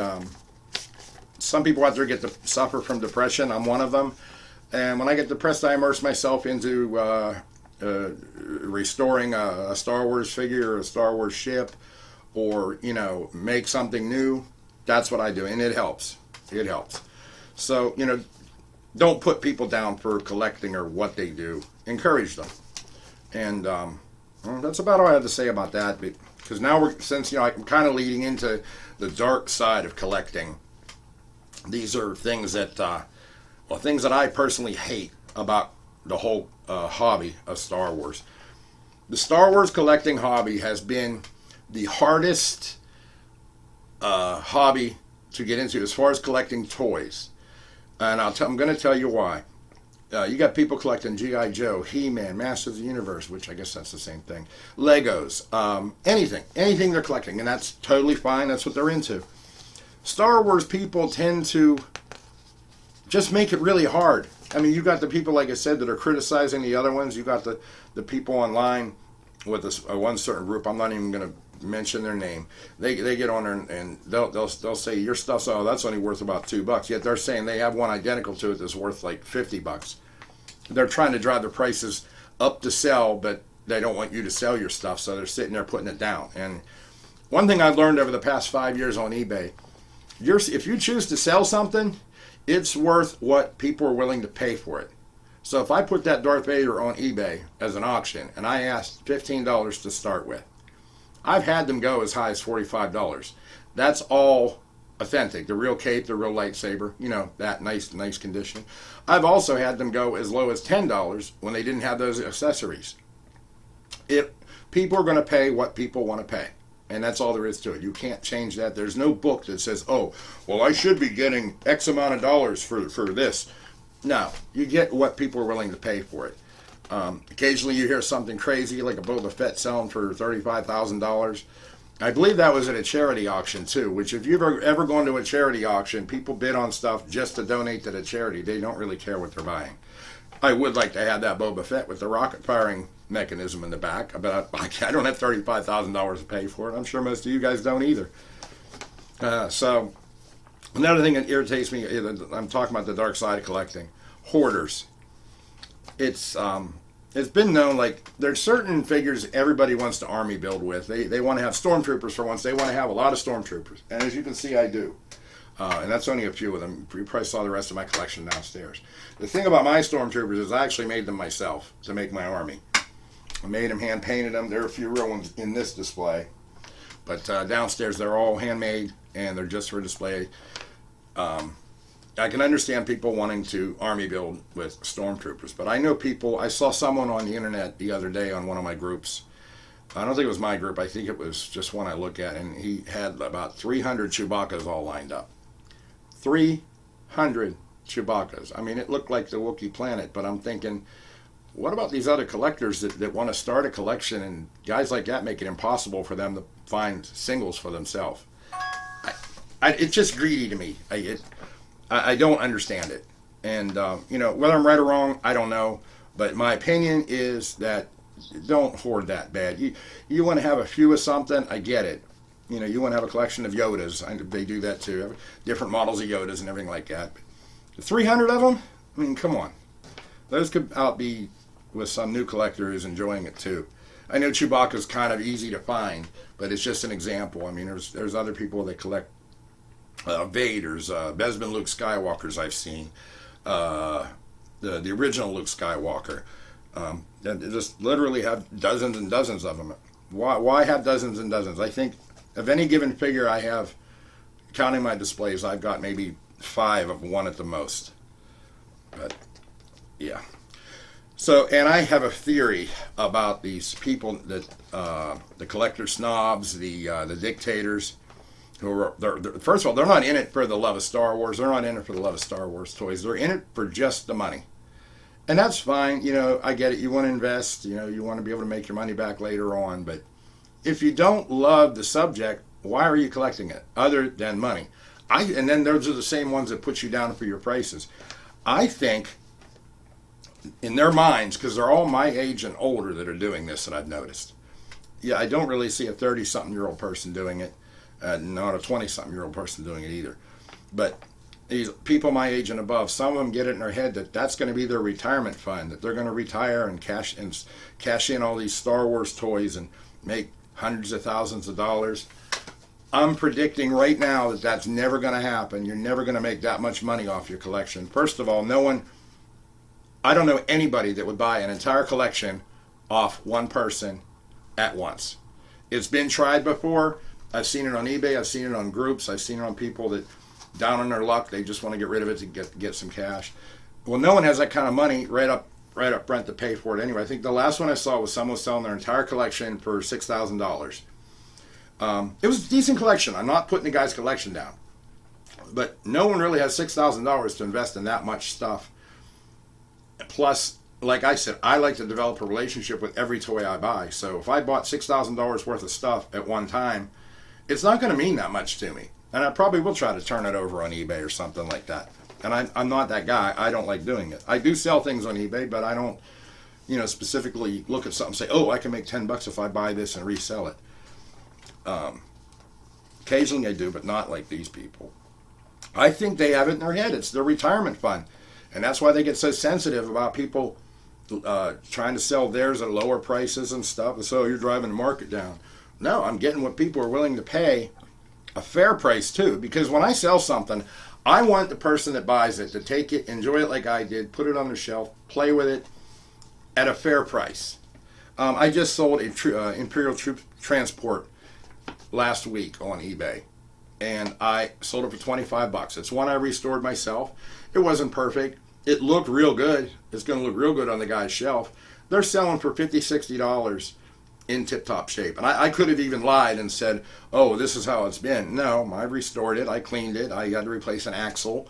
Some people out there get to suffer from depression. I'm one of them. And when I get depressed, I immerse myself into restoring a Star Wars figure or a Star Wars ship, or, make something new. That's what I do, and it helps. It helps. So, don't put people down for collecting or what they do. Encourage them. And that's about all I had to say about that. Because now since I'm kind of leading into the dark side of collecting. These are things that, things that I personally hate about the whole hobby of Star Wars. The Star Wars collecting hobby has been the hardest hobby to get into as far as collecting toys. And I'm going to tell you why. You got people collecting G.I. Joe, He-Man, Masters of the Universe, which I guess that's the same thing, Legos, anything they're collecting, and that's totally fine. That's what they're into. Star Wars people tend to just make it really hard. I mean, you got the people, like I said, that are criticizing the other ones. You got the people online with this one certain group. I'm not even going to mention their name. They get on there and they'll say your stuff's that's only worth about $2. Yet they're saying they have one identical to it that's worth like $50. They're trying to drive the prices up to sell, but they don't want you to sell your stuff, so they're sitting there putting it down. And one thing I've learned over the past 5 years on eBay, if you choose to sell something, it's worth what people are willing to pay for it. So if I put that Darth Vader on eBay as an auction and I asked $15 to start with, I've had them go as high as $45. That's all authentic. The real cape, the real lightsaber, that nice condition. I've also had them go as low as $10 when they didn't have those accessories. People are going to pay what people want to pay. And that's all there is to it. You can't change that. There's no book that says, I should be getting X amount of dollars for this. No, you get what people are willing to pay for it. Occasionally you hear something crazy like a Boba Fett selling for $35,000. I believe that was at a charity auction too, which if you've ever gone to a charity auction, people bid on stuff just to donate to the charity. They don't really care what they're buying. I would like to have that Boba Fett with the rocket firing mechanism in the back, but I don't have $35,000 to pay for it. I'm sure most of you guys don't either. So another thing that irritates me, I'm talking about the dark side of collecting, hoarders. It's been known, like, there's certain figures everybody wants to army build with. They want to have stormtroopers for once. They want to have a lot of stormtroopers, and as you can see, I do. And that's only a few of them. You probably saw the rest of my collection downstairs. The thing about my stormtroopers is I actually made them myself to make my army. I made them, hand painted them. There are a few real ones in this display, but downstairs they're all handmade and they're just for display. I can understand people wanting to army build with stormtroopers, but I know people. I saw someone on the internet the other day on one of my groups. I don't think it was my group. I think it was just one I look at, and he had about 300 Chewbacca's all lined up. 300 Chewbacca's. I mean, it looked like the Wookiee planet, but I'm thinking, what about these other collectors that want to start a collection, and guys like that make it impossible for them to find singles for themselves? It's just greedy to me. I don't understand it. And, whether I'm right or wrong, I don't know. But my opinion is that don't hoard that bad. You want to have a few of something, I get it. You want to have a collection of Yodas. They do that too. Different models of Yodas and everything like that. 300 of them? I mean, come on. Those could outbe with some new collector who's enjoying it too. I know Chewbacca's kind of easy to find, but it's just an example. I mean, there's other people that collect Vaders, Bespin Luke Skywalkers I've seen. The original Luke Skywalker. They just literally have dozens and dozens of them. Why have dozens and dozens? I think of any given figure I have, counting my displays, I've got maybe 5 of one at the most. But, yeah. So, and I have a theory about these people that the collector snobs, the dictators, who are first of all, they're not in it for the love of Star Wars. They're not in it for the love of Star Wars toys. They're in it for just the money, and that's fine. You know, I get it. You want to invest. You know, you want to be able to make your money back later on. But if you don't love the subject, why are you collecting it other than money? And then those are the same ones that put you down for your prices. I think in their minds, because they're all my age and older that are doing this that I've noticed. Yeah, I don't really see a 30-something-year-old person doing it, not a 20-something-year-old person doing it either. But these people my age and above, some of them get it in their head that that's going to be their retirement fund, that they're going to retire and cash in all these Star Wars toys and make hundreds of thousands of dollars. I'm predicting right now that that's never going to happen. You're never going to make that much money off your collection. First of all, I don't know anybody that would buy an entire collection off one person at once. It's been tried before. I've seen it on eBay. I've seen it on groups. I've seen it on people that down on their luck, they just want to get rid of it to get some cash. Well, no one has that kind of money right up front to pay for it anyway. I think the last one I saw was someone selling their entire collection for $6,000. It was a decent collection. I'm not putting the guy's collection down. But no one really has $6,000 to invest in that much stuff. Plus, like I said, I like to develop a relationship with every toy I buy. So if I bought $6,000 worth of stuff at one time, it's not going to mean that much to me. And I probably will try to turn it over on eBay or something like that. And I'm not that guy. I don't like doing it. I do sell things on eBay, but I don't, specifically look at something and say, oh, I can make $10 if I buy this and resell it. Occasionally I do, but not like these people. I think they have it in their head. It's their retirement fund. And that's why they get so sensitive about people trying to sell theirs at lower prices and stuff. And so you're driving the market down. No, I'm getting what people are willing to pay, a fair price too. Because when I sell something, I want the person that buys it to take it, enjoy it like I did, put it on their shelf, play with it at a fair price. I just sold a Imperial Troop Transport last week on eBay. And I sold it for $25. It's one I restored myself. It wasn't perfect. It looked real good. It's going to look real good on the guy's shelf. They're selling for $50, $60 in tip-top shape. And I could have even lied and said, oh, this is how it's been. No, I restored it. I cleaned it. I had to replace an axle.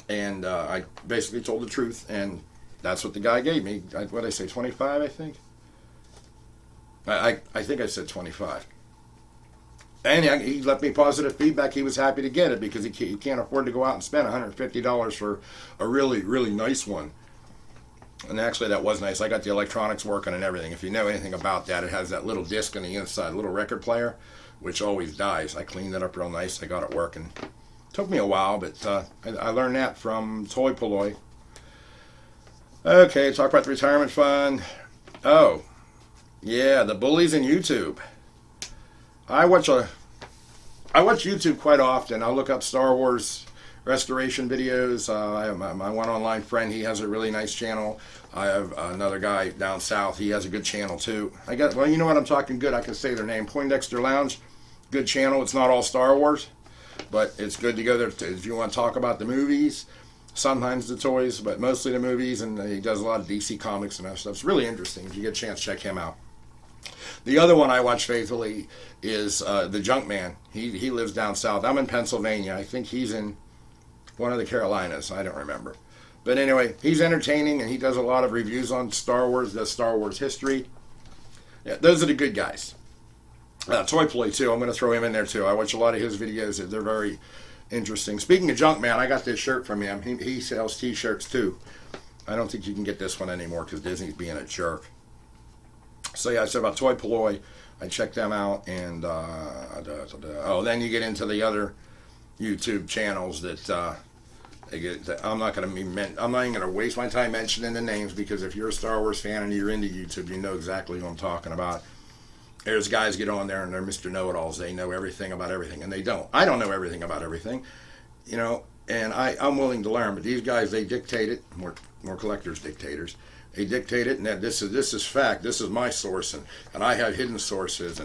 And I basically told the truth. And that's what the guy gave me. What did I say, 25, I think? I think I said 25. And he left me positive feedback. He was happy to get it because he can't afford to go out and spend $150 for a really, really nice one. And actually, that was nice. I got the electronics working and everything. If you know anything about that, it has that little disc on the inside, a little record player, which always dies. I cleaned it up real nice. I got it working. Took me a while, but I learned that from Toy Polloi. Okay, talk about the retirement fund. Oh, yeah, the bullies in YouTube. I watch YouTube quite often. I'll look up Star Wars restoration videos. I have my one online friend. He has a really nice channel. I have another guy down south. He has a good channel too. Well, you know what? I'm talking good. I can say their name. Poindexter Lounge. Good channel. It's not all Star Wars, but it's good to go there if you want to talk about the movies. Sometimes the toys, but mostly the movies. And he does a lot of DC comics and that stuff. It's really interesting. If you get a chance, check him out. The other one I watch faithfully is the Junkman. He lives down south. I'm in Pennsylvania. I think he's in one of the Carolinas. I don't remember. But anyway, he's entertaining, and he does a lot of reviews on Star Wars, does Star Wars history. Yeah, those are the good guys. Toy Polloi, too. I'm going to throw him in there, too. I watch a lot of his videos. They're very interesting. Speaking of Junkman, I got this shirt from him. He sells T-shirts, too. I don't think you can get this one anymore because Disney's being a jerk. So yeah, I said about Toy Polloi. I checked them out, and then you get into the other YouTube channels that I'm not even going to waste my time mentioning the names because if you're a Star Wars fan and you're into YouTube, you know exactly who I'm talking about. There's guys get on there and they're Mr. Know-It-Alls. They know everything about everything, and they don't. I don't know everything about everything, and I'm willing to learn. But these guys, they dictate it. More collectors, dictators. They dictate it, and that this is fact. This is my source, and I have hidden sources,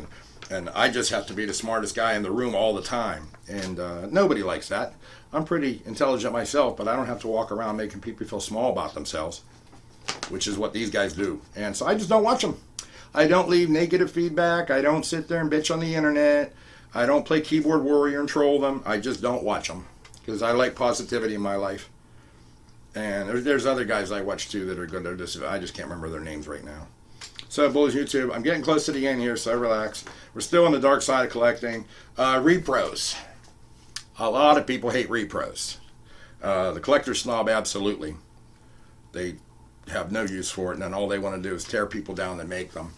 and I just have to be the smartest guy in the room all the time. And nobody likes that. I'm pretty intelligent myself, but I don't have to walk around making people feel small about themselves. which is what these guys do. And so I just don't watch them. I don't leave negative feedback. I don't sit there and bitch on the internet. I don't play keyboard warrior and troll them. I just don't watch them because I like positivity in my life. And there's other guys I watch too that are good. I just can't remember their names right now. So, Bulls YouTube, I'm getting close to the end here, so relax. We're still on the dark side of collecting. Repros. A lot of people hate repros. The collector snob, absolutely. They have no use for it, and then all they want to do is tear people down that make them.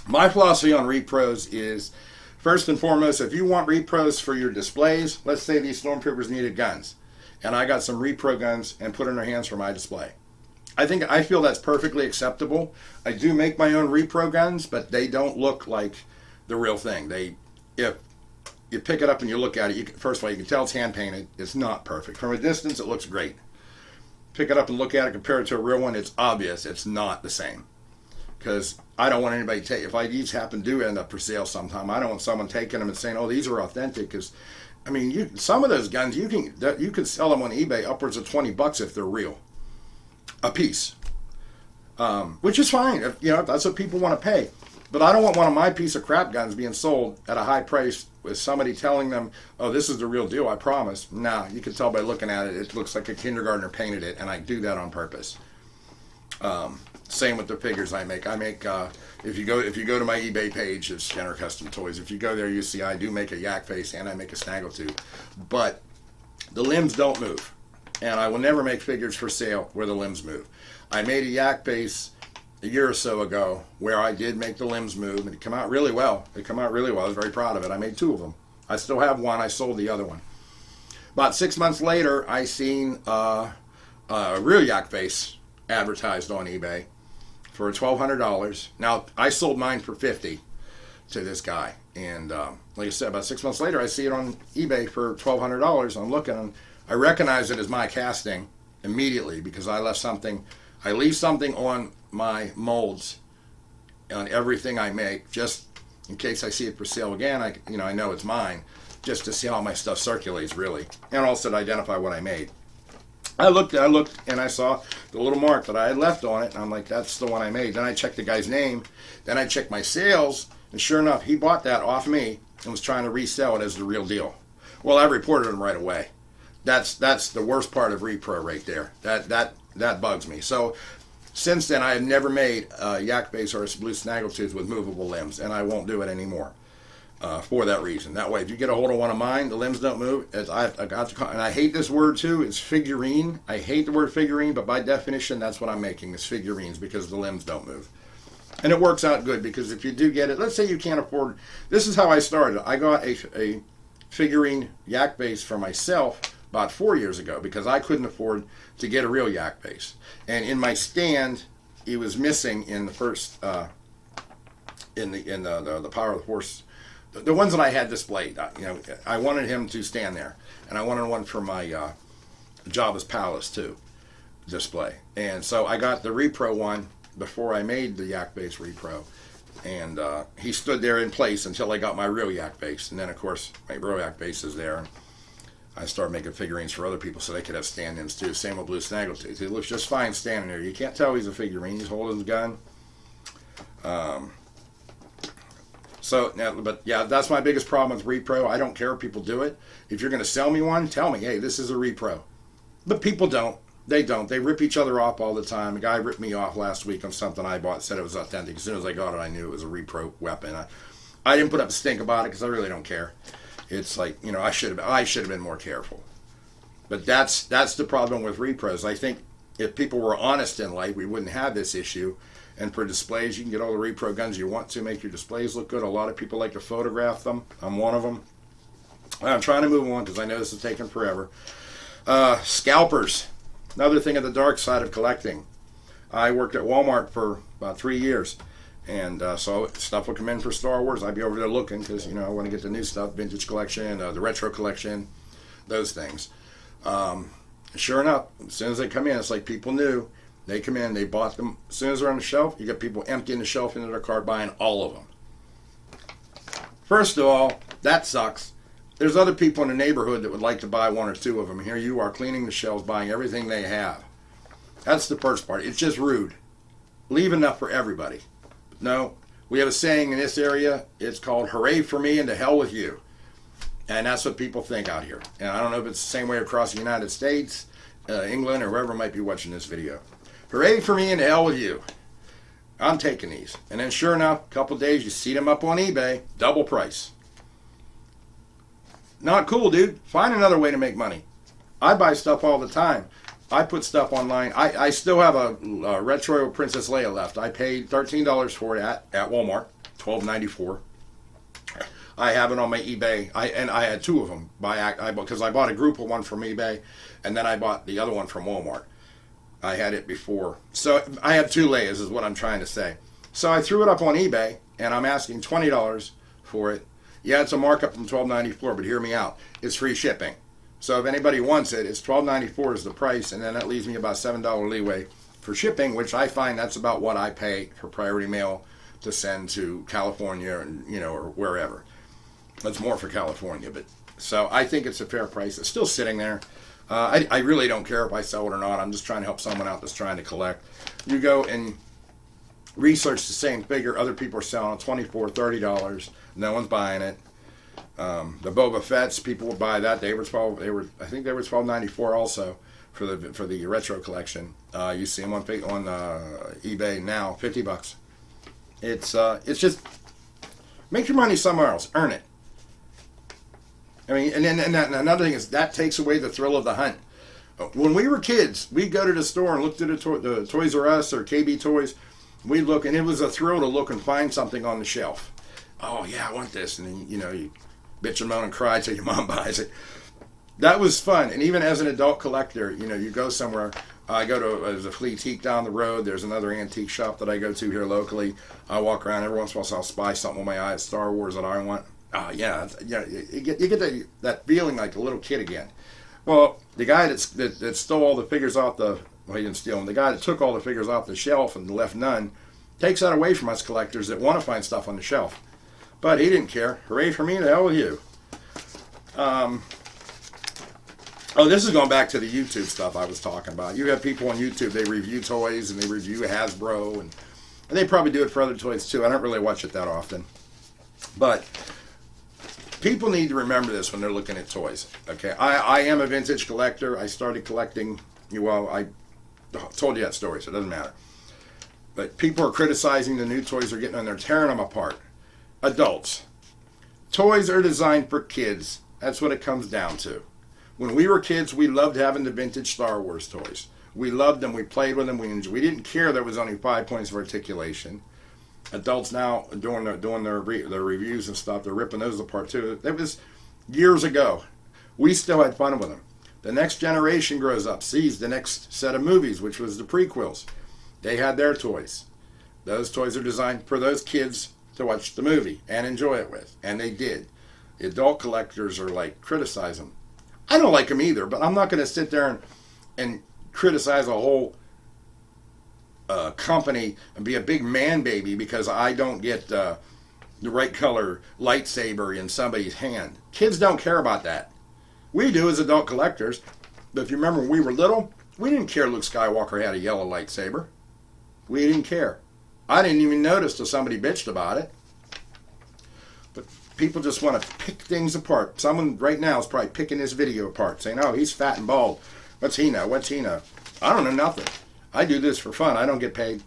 My philosophy on repros is, first and foremost, if you want repros for your displays, let's say these stormtroopers needed guns, and I got some repro guns and put in their hands for my display. I feel that's perfectly acceptable. I do make my own repro guns, but they don't look like the real thing. If you pick it up and you look at it, first of all, you can tell it's hand painted. It's not perfect. From a distance, it looks great. Pick it up and look at it, compare it to a real one, it's obvious it's not the same. Because I don't want anybody to take, if these happen to end up for sale sometime, I don't want someone taking them and saying, oh, these are authentic. Because, I mean, some of those guns, you can sell them on eBay upwards of $20 if they're real. A piece. Which is fine, if that's what people want to pay. But I don't want one of my piece of crap guns being sold at a high price with somebody telling them, oh, this is the real deal, I promise. Nah, you can tell by looking at it, it looks like a kindergartner painted it, and I do that on purpose. Same with the figures I make. If you go to my eBay page, it's Jennercustomtoys. If you go there, you see I do make a yak face and I make a snaggletooth. But the limbs don't move. And I will never make figures for sale where the limbs move. I made a yak face a year or so ago where I did make the limbs move, and it came out really well. I was very proud of it. I made 2 of them. I still have one. I sold the other one. About 6 months later, I seen a real yak face advertised on eBay for $1,200. Now, I sold mine for $50 to this guy. And like I said, about 6 months later, I see it on eBay for $1,200. I'm looking, and I recognize it as my casting immediately because I leave something on my molds on everything I make, just in case I see it for sale again. I know it's mine, just to see how my stuff circulates really, and also to identify what I made. I looked, and I saw the little mark that I had left on it, and I'm like, that's the one I made. Then I checked the guy's name, then I checked my sales, and sure enough, he bought that off me and was trying to resell it as the real deal. Well, I reported him right away. That's the worst part of repro right there. That bugs me. So since then, I have never made a yak face or a blue snaggletooth with movable limbs, and I won't do it anymore for that reason. That way, if you get a hold of one of mine, the limbs don't move. And I hate this word too. It's figurine. I hate the word figurine, but by definition, that's what I'm making is figurines because the limbs don't move. And it works out good because if you do get it, let's say you can't afford. This is how I started. I got a figurine yak base for myself about 4 years ago because I couldn't afford to get a real yak base. And in my stand, he was missing in the first in the Power of the Horse, the ones that I had displayed. I wanted him to stand there, and I wanted one for my Jabba's Palace too display. And so I got the repro one before I made the yak base repro, and he stood there in place until I got my real yak base. And then of course my real yak base is there. I started making figurines for other people so they could have stand-ins too. Same with Blue Snaggletooth. He looks just fine standing there. You can't tell he's a figurine. He's holding his gun. But yeah, that's my biggest problem with repro. I don't care if people do it. If you're going to sell me one, tell me, hey, this is a repro. But people don't. They don't. They rip each other off all the time. A guy ripped me off last week on something I bought, said it was authentic. As soon as I got it, I knew it was a repro weapon. I didn't put up a stink about it because I really don't care. It's like, I should have been more careful. But that's the problem with repros. I think if people were honest in life, we wouldn't have this issue. And for displays, you can get all the repro guns you want to make your displays look good. A lot of people like to photograph them. I'm one of them. I'm trying to move on because I know this is taking forever. Scalpers. Another thing at the dark side of collecting. I worked at Walmart for about 3 years. And so stuff would come in for Star Wars. I'd be over there looking because, I want to get the new stuff, vintage collection, the retro collection, those things. Sure enough, as soon as they come in, it's like people knew. They come in, they bought them. As soon as they're on the shelf, you got people emptying the shelf into their cart, buying all of them. First of all, that sucks. There's other people in the neighborhood that would like to buy 1 or 2 of them. Here you are cleaning the shelves, buying everything they have. That's the first part. It's just rude. Leave enough for everybody. No, we have a saying in this area. It's called "Hooray for me and to hell with you," and that's what people think out here. And I don't know if it's the same way across the United States, England, or wherever might be watching this video. Hooray for me and to hell with you. I'm taking these. And then sure enough, a couple days you see them up on eBay, double price. Not cool, dude. Find another way to make money. I buy stuff all the time. I put stuff online. I still have a retro Princess Leia left. I paid $13 for it at Walmart, $12.94. I have it on my eBay. I had two of them because I bought a group of one from eBay, and then I bought the other one from Walmart. I had it before. So I have two Leias is what I'm trying to say. So I threw it up on eBay, and I'm asking $20 for it. Yeah, it's a markup from $12.94, but hear me out. It's free shipping. So if anybody wants it, it's $12.94 is the price, and then that leaves me about $7 leeway for shipping, which I find that's about what I pay for priority mail to send to California and or wherever. That's more for California, but so I think it's a fair price. It's still sitting there. I really don't care if I sell it or not. I'm just trying to help someone out that's trying to collect. You go and research the same figure. Other people are selling $24, $30. No one's buying it. The Boba Fett's, people would buy that. I think they were $12.94 also for the retro collection. You see them on eBay now, $50. It's just make your money somewhere else. Earn it. I mean, and another thing is that takes away the thrill of the hunt. When we were kids, we'd go to the store and look at the Toys R Us or KB Toys. We'd look, and it was a thrill to look and find something on the shelf. Oh yeah, I want this, and then you bitch and moan and cry till your mom buys it. That was fun, and even as an adult collector, you go somewhere. I go to there's a Fleetique down the road. There's another antique shop that I go to here locally. I walk around every once in a while, so I'll spy something with my eye, Star Wars that I want. You get that feeling like a little kid again. Well, the guy that stole all the figures off he didn't steal them. The guy that took all the figures off the shelf and left none takes that away from us collectors that want to find stuff on the shelf. But he didn't care. Hooray for me, the hell with you. This is going back to the YouTube stuff I was talking about. You have people on YouTube, they review toys and they review Hasbro, and they probably do it for other toys too. I don't really watch it that often. But people need to remember this when they're looking at toys. Okay, I am a vintage collector. I started collecting, I told you that story, so it doesn't matter. But people are criticizing the new toys they're getting and they're tearing them apart. Adults. Toys are designed for kids. That's what it comes down to. When we were kids, we loved having the vintage Star Wars toys. We loved them. We played with them. We didn't care there was only 5 points of articulation. Adults now doing their reviews and stuff, they're ripping those apart too. That was years ago. We still had fun with them. The next generation grows up, sees the next set of movies, which was the prequels. They had their toys. Those toys are designed for those kids to watch the movie and enjoy it with, and they did. The adult collectors are like, criticize them. I don't like them either, but I'm not going to sit there and criticize a whole company and be a big man baby because I don't get the right color lightsaber in somebody's hand. Kids don't care about that. We do as adult collectors, but if you remember when we were little, we didn't care Luke Skywalker had a yellow lightsaber. We didn't care. I didn't even notice till somebody bitched about it. But people just want to pick things apart. Someone right now is probably picking this video apart, saying, oh, he's fat and bald. What's he know? What's he know? I don't know nothing. I do this for fun. I don't get paid.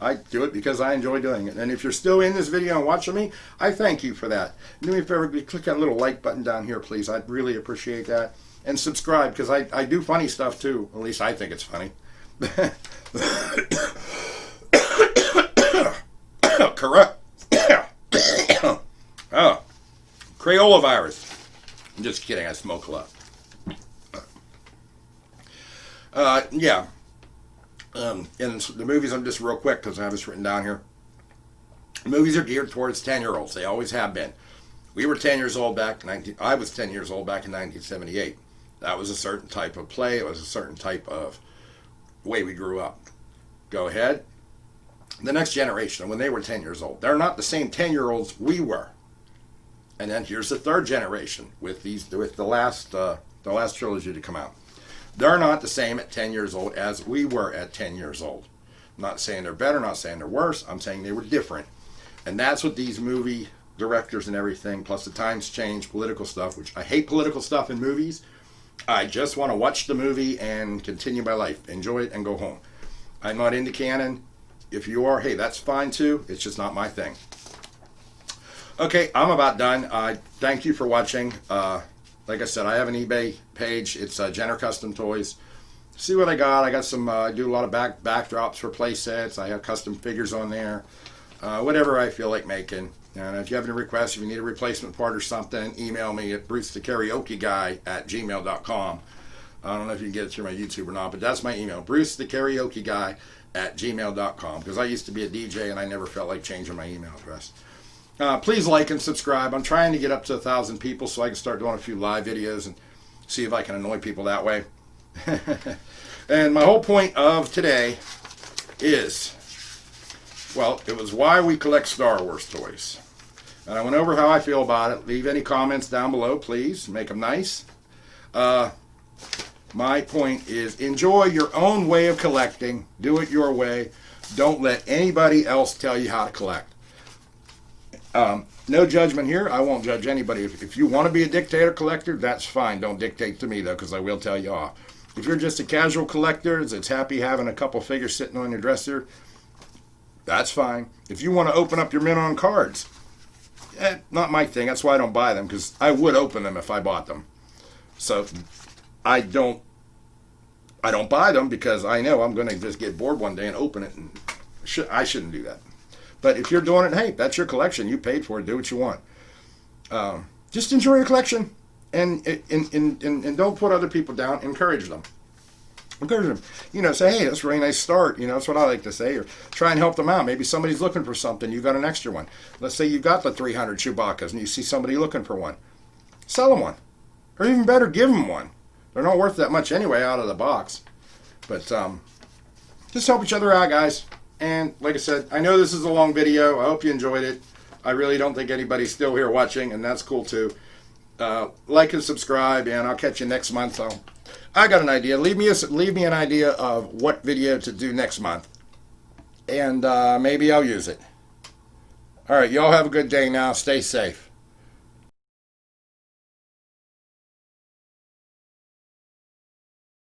I do it because I enjoy doing it. And if you're still in this video and watching me, I thank you for that. Do me a favor, click that little like button down here, please. I'd really appreciate that. And subscribe, because I do funny stuff too. At least I think it's funny. Correct. Oh, Crayola virus. I'm just kidding. I smoke a lot. Yeah. And the movies, I'm just real quick because I have this written down here. Movies are geared towards 10-year-olds. They always have been. We were 10 years old back in I was 10 years old back in 1978. That was a certain type of play. It was a certain type of way we grew up. Go ahead. The next generation, when they were 10 years old, they're not the same 10-year-olds we were. And then here's the third generation with the last trilogy to come out. They're not the same at 10 years old as we were at 10 years old. I'm not saying they're better, not saying they're worse. I'm saying they were different. And that's what these movie directors and everything, plus the times change, political stuff, which I hate political stuff in movies. I just want to watch the movie and continue my life, enjoy it, and go home. I'm not into canon. If you are, hey, that's fine too. It's just not my thing. Okay, I'm about done. Thank you for watching. Like I said, I have an eBay page. It's Jennercustomtoys. See what I got. I got some, I do a lot of backdrops for play sets. I have custom figures on there. Whatever I feel like making. And if you have any requests, if you need a replacement part or something, email me at brucethekaraokeguy@gmail.com. I don't know if you can get it through my YouTube or not, but that's my email, brucethekaraokeguy@gmail.com, because I used to be a DJ and I never felt like changing my email address. Please like and subscribe. I'm trying to get up to 1,000 people so I can start doing a few live videos and see if I can annoy people that way. And my whole point of today is, well, it was why we collect Star Wars toys. And I went over how I feel about it. Leave any comments down below, please. Make them nice. My point is, enjoy your own way of collecting. Do it your way. Don't let anybody else tell you how to collect. No judgment here. I won't judge anybody. If you want to be a dictator collector, that's fine. Don't dictate to me, though, because I will tell you off. If you're just a casual collector that's happy having a couple figures sitting on your dresser, that's fine. If you want to open up your mint-on cards, not my thing. That's why I don't buy them, because I would open them if I bought them. So I don't buy them because I know I'm going to just get bored one day and open it, and I shouldn't do that. But if you're doing it, hey, that's your collection. You paid for it. Do what you want. Just enjoy your collection, and don't put other people down. Encourage them. Encourage them. You know, say, hey, that's a really nice start. You know, that's what I like to say. Or try and help them out. Maybe somebody's looking for something. You got an extra one. Let's say you've got the 300 Chewbacca's and you see somebody looking for one. Sell them one. Or even better, give them one. They're not worth that much anyway out of the box. But just help each other out, guys. And like I said, I know this is a long video. I hope you enjoyed it. I really don't think anybody's still here watching, and that's cool too. Like and subscribe, and I'll catch you next month. I got an idea. Leave me an idea of what video to do next month, and maybe I'll use it. All right, y'all have a good day now. Stay safe.